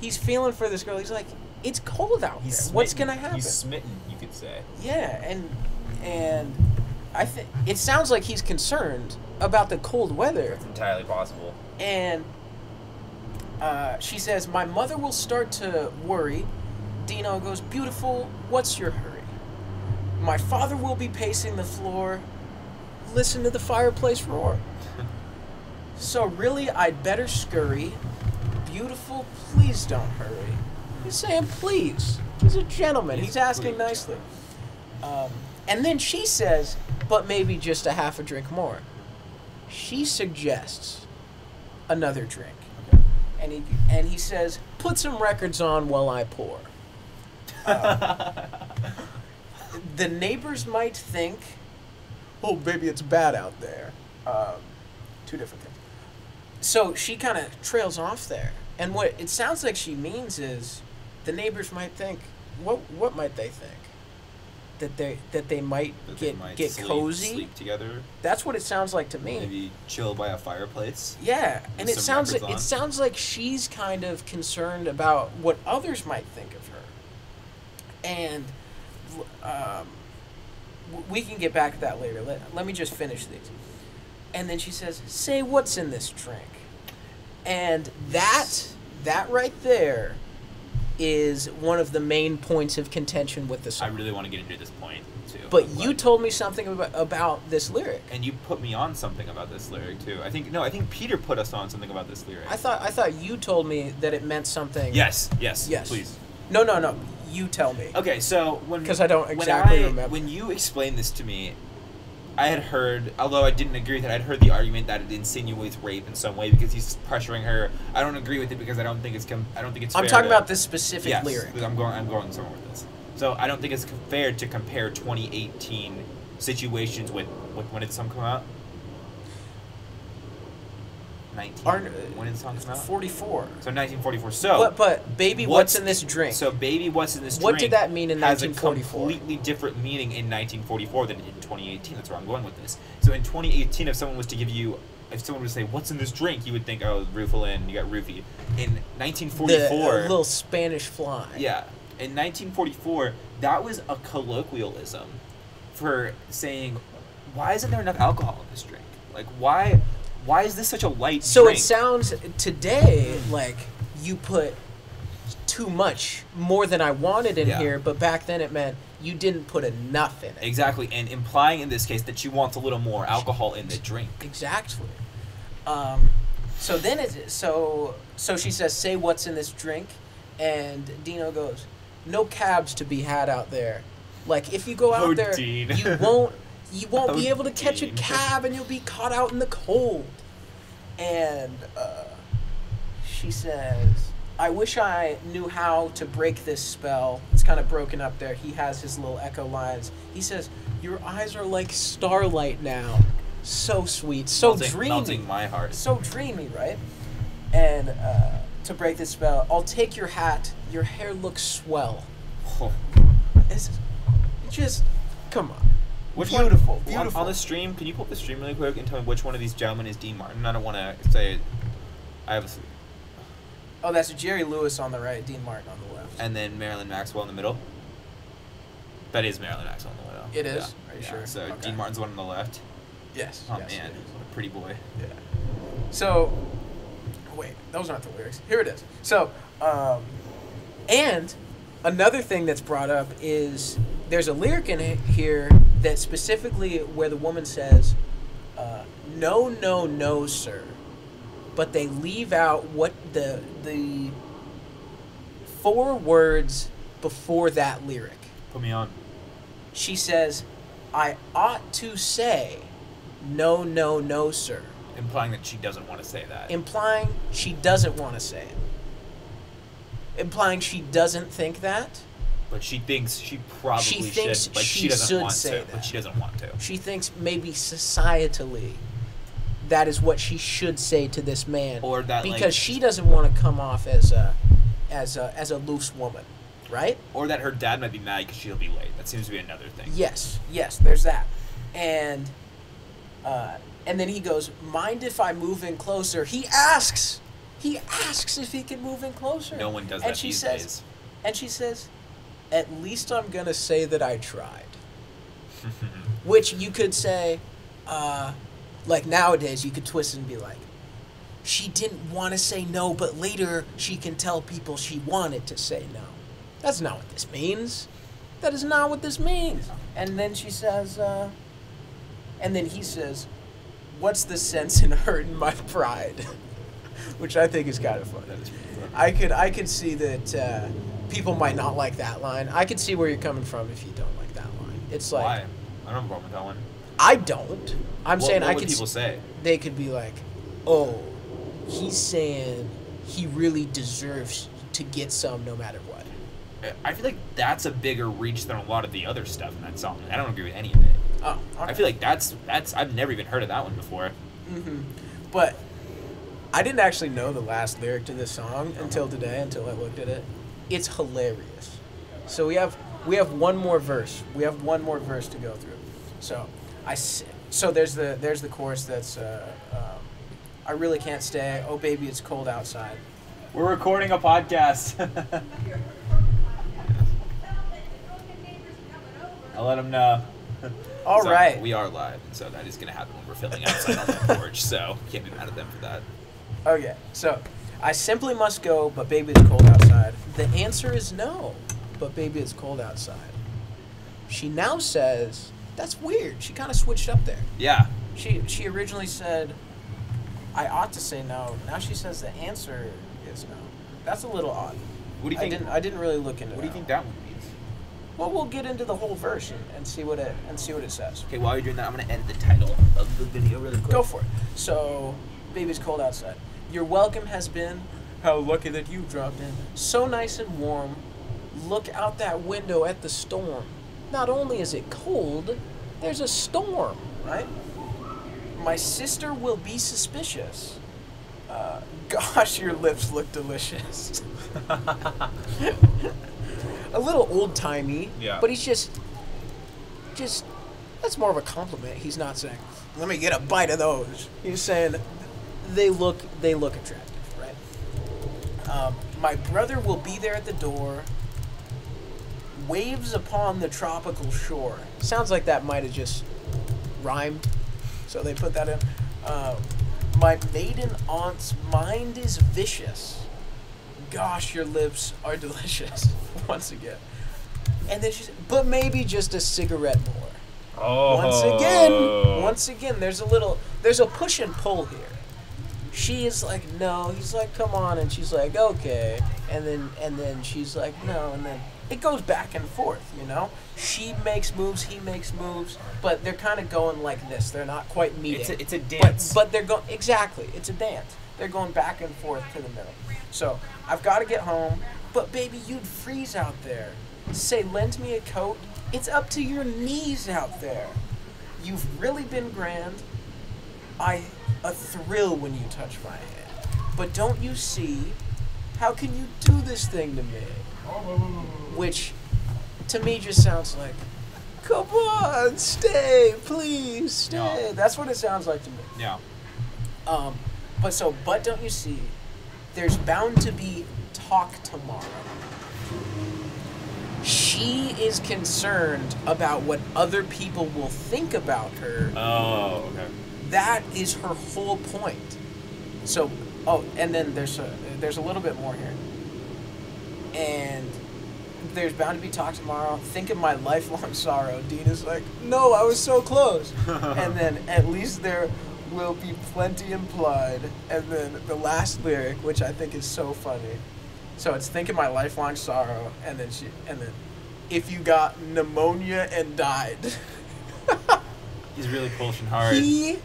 He's feeling for this girl. He's like, it's cold out there. What's going to happen? He's smitten, you could say. Yeah, and I think it sounds like he's concerned about the cold weather. It's entirely possible. And she says, "My mother will start to worry." Dino goes, "Beautiful, what's your hurry? My father will be pacing the floor. Listen to the fireplace roar. So really, I'd better scurry. Beautiful, please don't hurry." He's saying please. He's a gentleman. He's asking nicely. And then she says, "But maybe just a half a drink more." She suggests another drink. And he says, "Put some records on while I pour." The neighbors might think, "Oh, baby, it's bad out there." Two different things. So she kind of trails off there. And what it sounds like she means is the neighbors might think, what might they think? That they might get cozy, sleep together. That's what it sounds like to me. Maybe chill by a fireplace. Yeah, and it sounds like she's kind of concerned about what others might think of her. And we can get back to that later. Let me just finish these. And then she says, "Say what's in this drink." And that right there is one of the main points of contention with the song. I really want to get into this point, too. But you told me something about this lyric. And you put me on something about this lyric, too. I think Peter put us on something about this lyric. I thought you told me that it meant something. Yes, please. No. You tell me. Okay, so because I don't exactly remember. When you explained this to me, I had heard, although I didn't agree with it, I'd heard the argument that it insinuates rape in some way because he's pressuring her. I don't agree with it because I don't think it's fair. I'm talking about this specific lyric. I'm going somewhere with this. So I don't think it's fair to compare 2018 situations with when did the song come out? 19. When did the song come out? 44. So 1944. So. But baby, what's in this drink? So baby, what's in this drink? What did that mean in 1944? Has a completely different meaning in 1944 than in 2018. That's where I'm going with this. So in 2018, if someone was to say, "What's in this drink?" you would think, "Oh, Roofalin, you got roofie." In 1944, the little Spanish fly. Yeah. In 1944, that was a colloquialism for saying, "Why isn't there enough alcohol in this drink? Like, why is this such a light drink?" So it sounds today like you put too much, more than I wanted in here, but back then it meant you didn't put enough in it. Exactly, and implying in this case that she wants a little more alcohol in the drink. Exactly. So then so she says, "Say what's in this drink," and Dino goes, "No cabs to be had out there. Like if you go out there, Dean. you won't be able to catch a cab, and you'll be caught out in the cold." And she says, "I wish I knew how to break this spell." It's kind of broken up there. He has his little echo lines. He says, "Your eyes are like starlight now." So sweet, so dreamy. Melting my heart. So dreamy, right? And to break this spell, I'll take your hat. Your hair looks swell. Oh. It's just, come on. Beautiful. On the stream, can you pull up the stream really quick and tell me which one of these gentlemen is Dean Martin? I don't want to say it. Oh, that's Jerry Lewis on the right, Dean Martin on the left. And then Marilyn Maxwell in the middle? That is Marilyn Maxwell in the middle. It is? Yeah. Are you sure? So okay. Dean Martin's the one on the left? Yes. Oh, man. What a pretty boy. Yeah. So, wait, those aren't the lyrics. Here it is. So, and another thing that's brought up is there's a lyric in here that specifically where the woman says, "No, no, no, sir." But they leave out what the 4 words before that lyric. Put me on. She says, "I ought to say, no, no, no, sir." Implying that she doesn't want to say that. Implying she doesn't want to say it. Implying she doesn't think that. But she thinks she probably should. But she doesn't want to. But she doesn't want to. She thinks maybe societally that is what she should say to this man. Or that because she doesn't want to come off as a loose woman, right? Or that her dad might be mad because she'll be late. That seems to be another thing. Yes, there's that. And then he goes, "Mind if I move in closer?" He asks if he can move in closer. No one does that these days. And she says, "At least I'm going to say that I tried." Which you could say, like nowadays, you could twist it and be like, she didn't want to say no, but later she can tell people she wanted to say no. That's not what this means. That is not what this means. And then she says, and then he says, "What's the sense in hurting my pride?" Which I think is kind of funny. That is pretty funny. I could see that people might not like that line. I could see where you're coming from if you don't like that line. It's like, why? I don't have a problem with that one. I don't. I'm saying what would people say? They could be like, "Oh, he's saying he really deserves to get some no matter what." I feel like that's a bigger reach than a lot of the other stuff in that song. I don't agree with any of it. Oh, okay. I feel like that's I've never even heard of that one before. Mm-hmm. But I didn't actually know the last lyric to this song until today, until I looked at it. It's hilarious. So we have one more verse. We have one more verse to go through. So there's the chorus that's "I really can't stay. Oh baby, it's cold outside." We're recording a podcast. I'll let them know. All right. We are live, and so that is going to happen when we're filming outside on the porch, so can't be mad at them for that. Okay, so I simply must go, but baby, it's cold outside. The answer is no, but baby, it's cold outside. She now says, that's weird. She kind of switched up there. Yeah. She originally said, I ought to say no. Now she says the answer is no. That's a little odd. What do you think? I didn't really look into it. What do you think that one means? Well, we'll get into the whole verse and see what it says. Okay, while you're doing that, I'm gonna edit the title of the video really quick. Go for it. So, baby's cold outside. Your welcome has been, how lucky that you dropped in. So nice and warm. Look out that window at the storm. Not only is it cold, there's a storm, right? My sister will be suspicious. Gosh, your lips look delicious. A little old-timey, yeah. But he's just, that's more of a compliment. He's not saying, let me get a bite of those. He's saying, they look attractive, right? My brother will be there at the door. Waves upon the tropical shore. Sounds like that might have just rhymed, so they put that in. My maiden aunt's mind is vicious. Gosh, your lips are delicious. Once again. And then she said, but maybe just a cigarette more. Oh. Once again, there's a push and pull here. she is like, no. He's like, come on, and she's like, okay, and then she's like, no, and then it goes back and forth, you know. She makes moves, he makes moves, but they're kind of going like this. They're not quite meeting. It's a dance. But they're going exactly. It's a dance. They're going back and forth to the middle. So I've got to get home, but baby, you'd freeze out there. Say, lend me a coat. It's up to your knees out there. You've really been grand. A thrill when you touch my hand. But don't you see? How can you do this thing to me? Which, to me, just sounds like, come on, stay, please, stay. No. That's what it sounds like to me. Yeah. But don't you see? There's bound to be talk tomorrow. She is concerned about what other people will think about her. Oh, okay. That is her whole point. So, and then there's a little bit more here. And there's bound to be talk tomorrow. Think of my lifelong sorrow. Dina's like, no, I was so close. And then at least there will be plenty implied. And then the last lyric, which I think is so funny. So it's think of my lifelong sorrow, and then if you got pneumonia and died. He's really pushing hard. He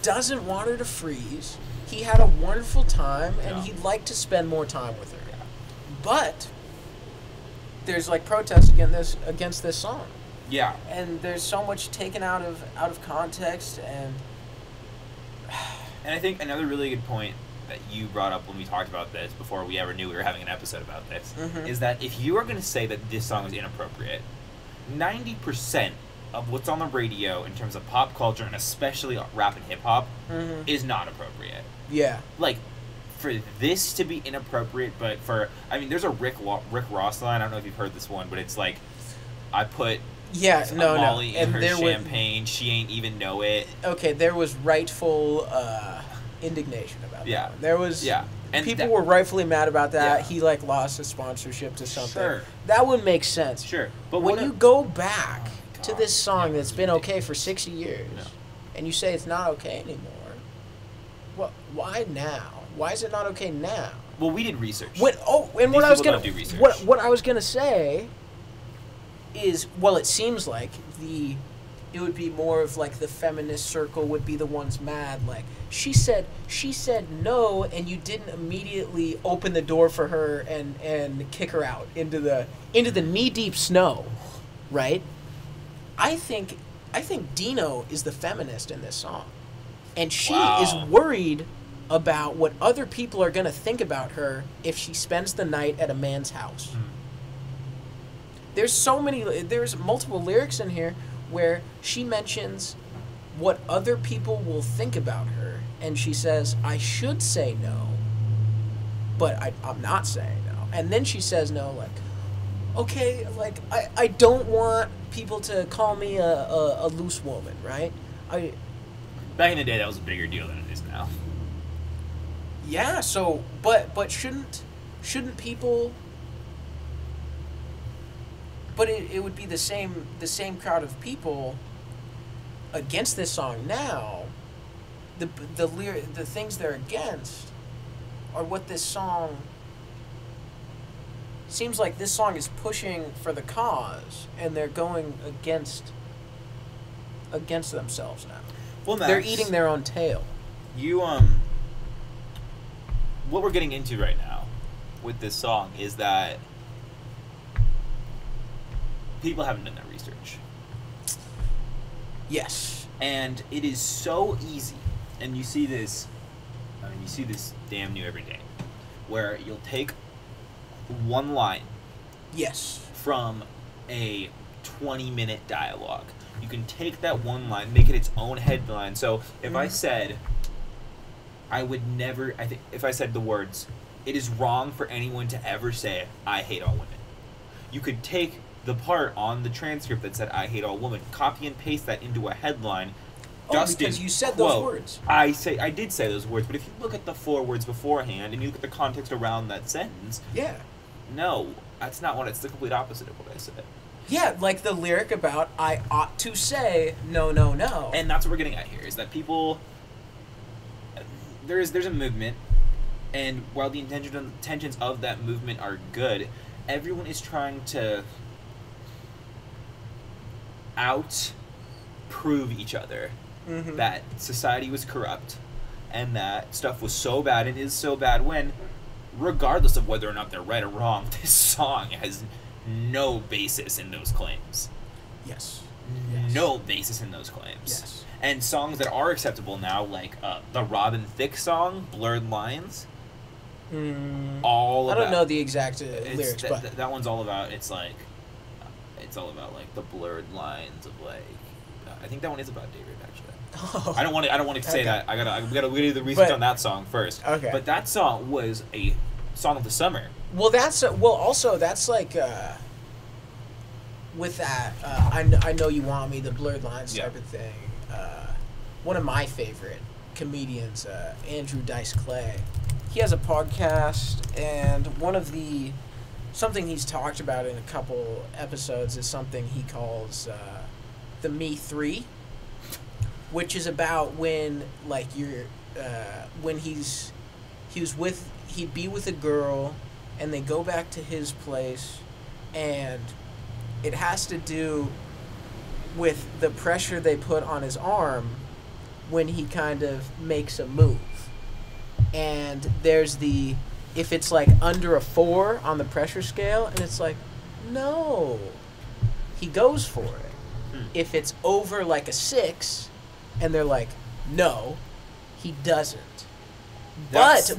doesn't want her to freeze. He had a wonderful time, and he'd like to spend more time with her. But there's like protests against this song. Yeah. And there's so much taken out of context, and I think another really good point that you brought up when we talked about this before we ever knew we were having an episode about this is that if you are going to say that this song is inappropriate, 90% of what's on the radio in terms of pop culture and especially rap and hip hop is not appropriate. Yeah. Like, for this to be inappropriate, but there's a Rick Ross line. I don't know if you've heard this one, but it's like, I put Molly in her champagne. She ain't even know it. Okay, there was rightful indignation about that one. There was and people were rightfully mad about that. He lost his sponsorship to something. Sure. That would make sense. Sure. But when you go back to this song that's been okay for 60 years and you say it's not okay anymore, why now? Why is it not okay now? Well, we did research. What I was gonna say is, well, it seems like it would be more of like the feminist circle would be the ones mad. Like she said no, and you didn't immediately open the door for her and kick her out into the knee deep snow, right? I think Dino is the feminist in this song, and she is worried about what other people are going to think about her if she spends the night at a man's house. There's multiple lyrics in here where she mentions what other people will think about her, and she says, I should say no, but I'm not saying no. And then she says no, like, okay, like, I don't want people to call me a loose woman, right? Back in the day, that was a bigger deal than it is now. Yeah, so, but shouldn't people... But it would be the same crowd of people against this song now. The things they're against are what this song... Seems like this song is pushing for the cause, and they're going against themselves now. Well, Max, they're eating their own tail. You what we're getting into right now with this song is that people haven't done their research. Yes. And it is so easy, and you see this damn near every day, where you'll take one line from a 20-minute dialogue. You can take that one line, make it its own headline. So if I said, if I said the words, it is wrong for anyone to ever say, I hate all women. You could take the part on the transcript that said, I hate all women, copy and paste that into a headline. Dustin, because you said those words. I did say those words, but if you look at the 4 words beforehand and you look at the context around that sentence, no, that's not what it's the complete opposite of what I said. Yeah, like the lyric about I ought to say no, no, no. And that's what we're getting at here, is that people, there's a movement, and while the intentions of that movement are good, everyone is trying to prove each other that society was corrupt and that stuff was so bad and is so bad when, regardless of whether or not they're right or wrong, this song has no basis in those claims. Yes. No basis in those claims. Yes. And songs that are acceptable now, like the Robin Thicke song, Blurred Lines, I don't know the exact lyrics, but... That one's all about, it's all about, like, the blurred lines of, like... I think that one is about David, actually. Oh. I don't want to say that. I gotta do the research on that song first. Okay. But that song was a song of the summer. Well, that's like with that. I know you want me, the blurred lines type of thing. One of my favorite comedians, Andrew Dice Clay. He has a podcast, and something he's talked about in a couple episodes is something he calls the Me 3. Which is about when, like, when he'd be with a girl, and they go back to his place, and it has to do with the pressure they put on his arm when he kind of makes a move. And there's if it's, like, under a 4 on the pressure scale, and it's like, no, he goes for it. If it's over, like, a 6... and they're like, no, he doesn't. But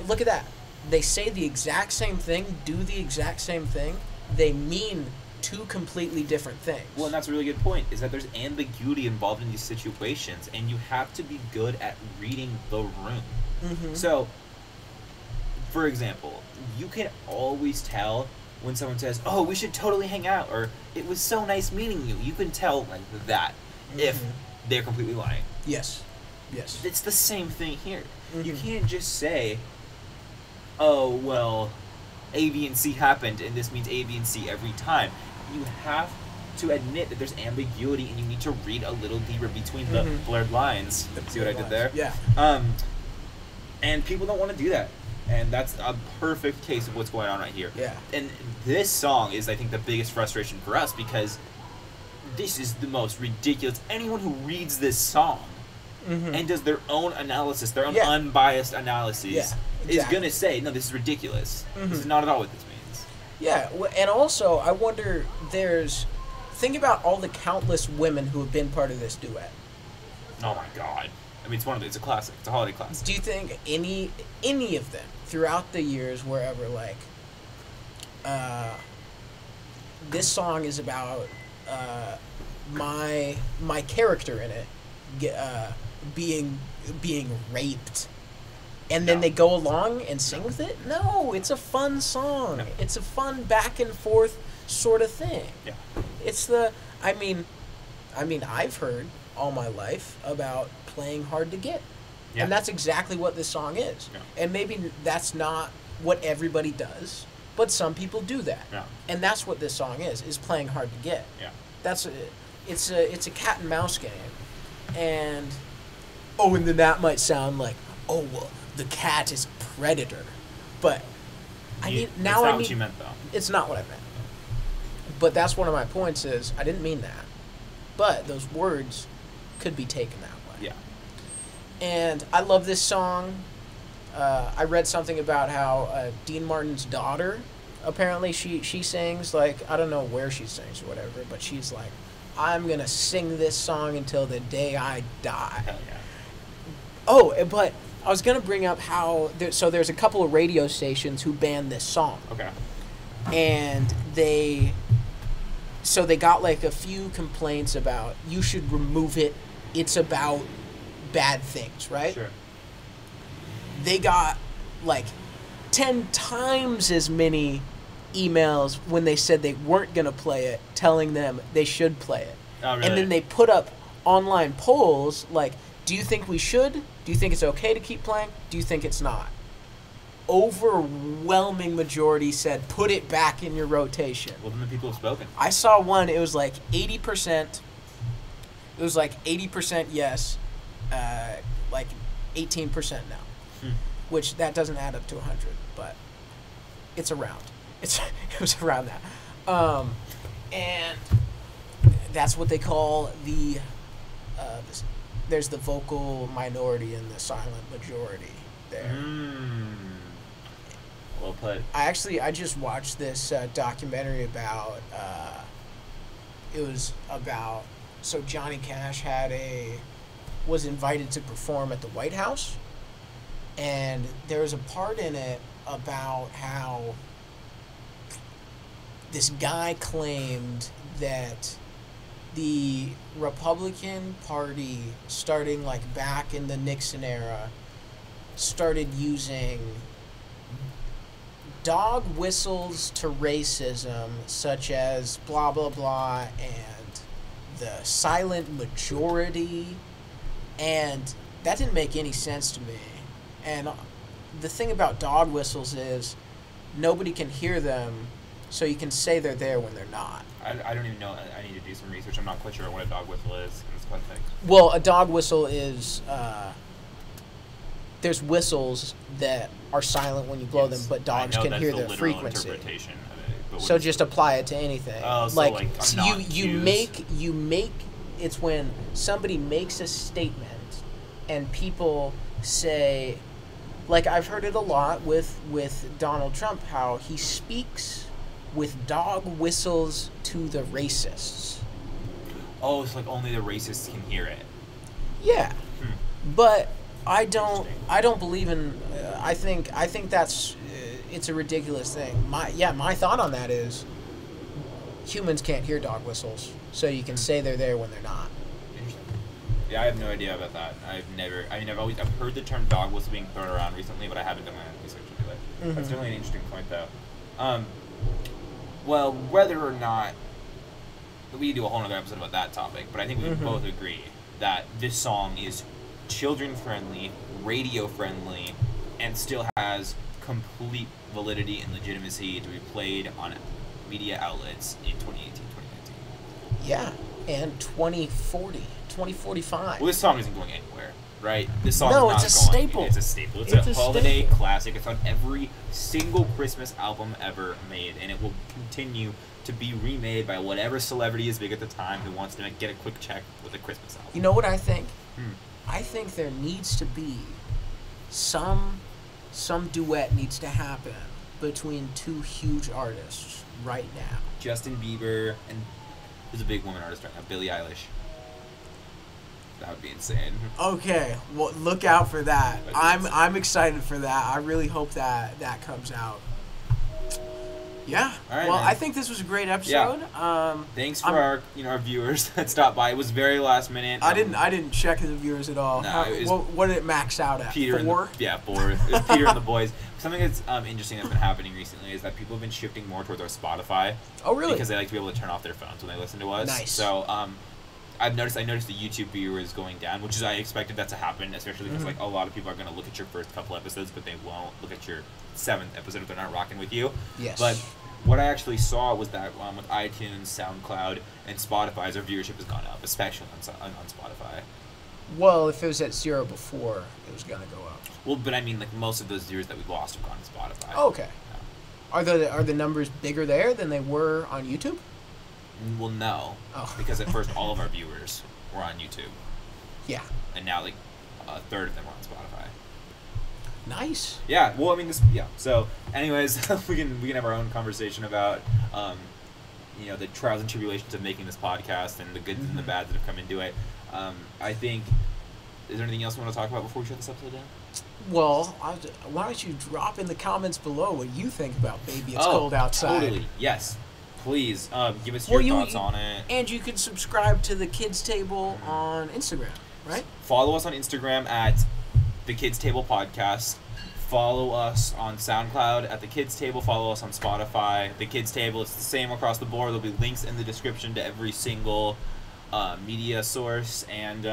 look at that. They say the exact same thing, do the exact same thing. They mean two completely different things. Well, and that's a really good point, is that there's ambiguity involved in these situations, and you have to be good at reading the room. So, for example, you can always tell when someone says, oh, we should totally hang out, or it was so nice meeting you. You can tell, like, that if they're completely lying. Yes. It's the same thing here. You can't just say, oh, well, A, B, and C happened, and this means A, B, and C every time. You have to admit that there's ambiguity, and you need to read a little deeper between the blurred lines. See what I did there? Yeah. And people don't want to do that. And that's a perfect case of what's going on right here. Yeah. And this song is, I think, the biggest frustration for us, because this is the most ridiculous. Anyone who reads this song and does their own analysis, their own unbiased analysis, is going to say, no, this is ridiculous. This is not at all what this means. Yeah, and also, I wonder, think about all the countless women who have been part of this duet. Oh my God. I mean, it's a classic. It's a holiday classic. Do you think any of them, throughout the years, wherever, like, this song is about... my character in it being raped, and then they go along and sing with it? No, it's a fun song. No. It's a fun back and forth sort of thing. Yeah. It's I mean I've heard all my life about playing hard to get. Yeah. And that's exactly what this song is. Yeah. And maybe that's not what everybody does, but some people do that. Yeah. And that's what this song is playing hard to get. Yeah. It's a cat and mouse game. And and then that might sound like, oh, well, the cat is a predator. But That's not what you meant, though. It's not what I meant. But that's one of my points is I didn't mean that. But those words could be taken that way. Yeah. And I love this song. I read something about how Dean Martin's daughter, apparently she sings, like, I don't know where she sings or whatever, but she's like, I'm going to sing this song until the day I die. Hell yeah. Oh, but I was going to bring up how, there's a couple of radio stations who banned this song. Okay. And they got, like, a few complaints about, you should remove it, it's about bad things, right? Sure. They got, like, 10 times as many emails when they said they weren't going to play it, telling them they should play it. Oh, really? And then they put up online polls, like, do you think we should? Do you think it's okay to keep playing? Do you think it's not? Overwhelming majority said, put it back in your rotation. Well, then the people have spoken. I saw one, it was like 80%. It was like 80% yes, like 18% now, which that doesn't add up to 100, but it's around. It was around that, and that's what they call the. There's the vocal minority and the silent majority there. Well put. I just watched this documentary about. It was about. So Johnny Cash was invited to perform at the White House, and there was a part in it about how this guy claimed that the Republican Party, starting like back in the Nixon era, started using dog whistles to racism, such as blah blah blah and the silent majority, and that didn't make any sense to me. And the thing about dog whistles is nobody can hear them, so you can say they're there when they're not. I don't even know. I need to do some research. I'm not quite sure what a dog whistle is in this context. Well, a dog whistle is there's whistles that are silent when you blow them, but dogs can hear the frequency. Interpretation of it, so just apply it to anything. Oh, so like you make it's when somebody makes a statement and people say, like I've heard it a lot with Donald Trump, how he speaks with dog whistles to the racists. Oh, it's like only the racists can hear it. Yeah, but I don't believe in. I think that's it's a ridiculous thing. My thought on that is humans can't hear dog whistles, so you can say they're there when they're not. Yeah, I have no idea about that. I've heard the term dog whistle being thrown around recently, but I haven't done my own research into it. That's definitely an interesting point, though. Well, whether or not we could do a whole other episode about that topic, but I think we can both agree that this song is children-friendly, radio-friendly, and still has complete validity and legitimacy to be played on media outlets in 2018, 2019. Yeah, and 2040, 2045. Well, this song isn't going anywhere, right? This song no, is not it's a staple. It's a staple. It's a holiday classic. It's on every single Christmas album ever made, and it will continue to be remade by whatever celebrity is big at the time who wants to get a quick check with a Christmas album. You know what I think? I think there needs to be some duet needs to happen between two huge artists right now. Justin Bieber and who's a big woman artist right now, Billie Eilish. That would be insane. Okay, well, look out for that. I'm excited for that. I really hope that comes out. Yeah. All right, well, man. I think this was a great episode. Yeah. Thanks for our viewers that stopped by. It was very last minute. I didn't check the viewers at all. No, what did it max out at? Peter 4? 4. It was Peter and the boys. Something that's interesting that's been happening recently is that people have been shifting more towards our Spotify. Oh, really? Because they like to be able to turn off their phones when they listen to us. Nice. So I noticed the YouTube viewers going down, which is I expected that to happen, especially because like a lot of people are going to look at your first couple episodes, but they won't look at your 7th episode if they're not rocking with you. Yes. But what I actually saw was that with iTunes, SoundCloud, and Spotify, our viewership has gone up, especially on Spotify. Well, if it was at 0 before, it was going to go up. Well, but I mean, like most of those viewers that we've lost have gone to Spotify. Oh, okay. Yeah. Are the numbers bigger there than they were on YouTube? Well, no. Oh. Because at first all of our viewers were on YouTube. Yeah. And now like a third of them are on Spotify. Nice. Yeah. Well, I mean, So, anyways, we can have our own conversation about, the trials and tribulations of making this podcast and the goods and the bads that have come into it. I think. Is there anything else you want to talk about before we shut this episode down? Well, why don't you drop in the comments below what you think about Baby It's Cold Outside? Totally. Yes. Please give us your thoughts on it. And you can subscribe to the Kids Table on Instagram, right? Follow us on Instagram at the Kids Table Podcast. Follow us on SoundCloud at the Kids Table. Follow us on Spotify. The Kids Table. It's the same across the board. There'll be links in the description to every single media source. And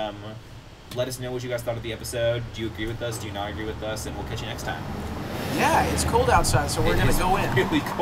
let us know what you guys thought of the episode. Do you agree with us? Do you not agree with us? And we'll catch you next time. Yeah, it's cold outside, so we're going to go in. Really cold.